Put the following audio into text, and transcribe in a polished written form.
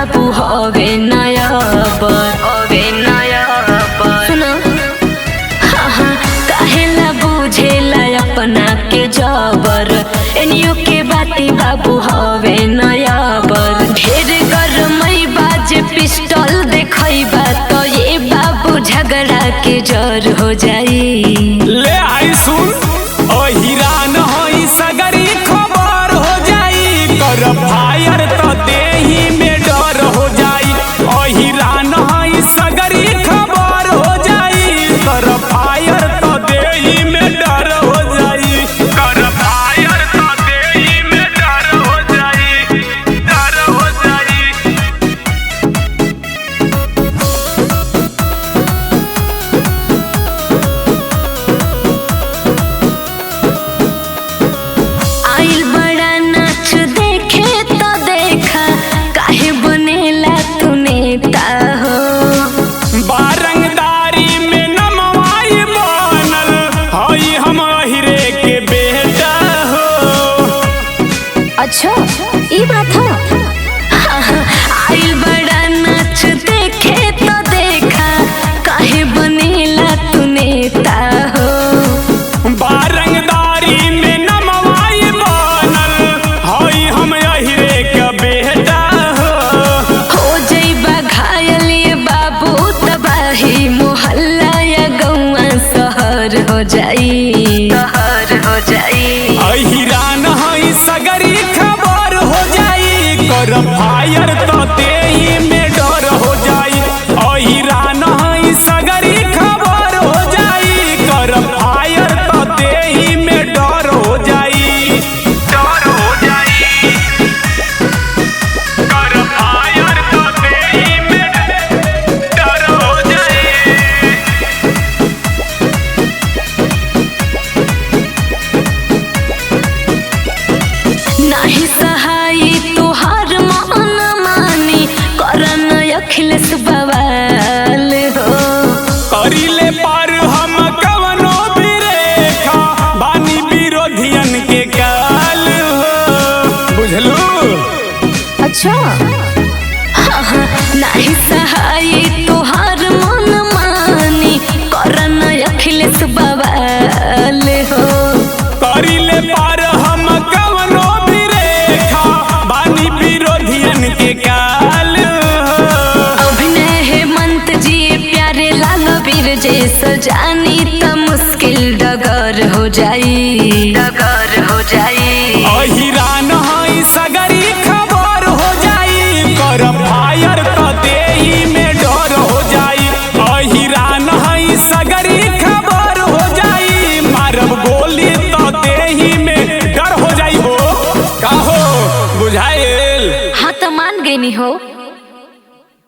बाबू हवे नया सुना काहेला बुझेला अपना के जबर एनियो के बाती बाबू हवे नया ढेर गरमई बाजे पिस्टल देखइबा तो ये बाबू झगड़ा के जर हो जाई। ले आई सुन ओ हिरान होई सगरी खबर हो जाई कर फायर तो देही में डर हो जाई। ओ हिरान होई सगरी खबर हो जाई कर फायर तो देही में डर हो जाई। कर फायर तो देही में डर हो जाई, डर हो जाई। आइल बड़ा नाच देखे तो देखा काहे बनेला तू नेता हो। बारंगदारी में नमवाई बनल हई हम हिरे के बेटा हो। अच्छा ई बात है। आइल बड़ा नाच देखे तो देखा काहे बनेला तू नेता हो। बारंगदारी में नमवाई बनल हई हम हिरे के बेटा हो जइबा घायल ये बाबू तबाही मोहल्ला या गौवा शहर हो जाई, शहर हो जाई। हिरान हई सगरी खबर हो जाई कर फायर तो देही में डर हो जाई। हिरान हई सगरी खबर हो जाई कर फायर तो देही में डर हो जाई, डर हो जाई। कर फायर तो देही में डर हो जाई। नाही सहाई तोहार मन मानी करन अखिलेश बवाल हो। करिले पार हम कवनो भी रेखा बानी विरोधियन के काल हो। बुझलू अच्छा नाही सहाई तोहार मन मानी करन अखिलेश बवाल हो। करिले पार हम कवनो भी रेखा बानी विरोधियन के काल हो। अभिनय हेमंत जी प्यारे लाल वीर जैसा जानी त मुश्किल डगर हो जाई, डगर हो जाई। हिरान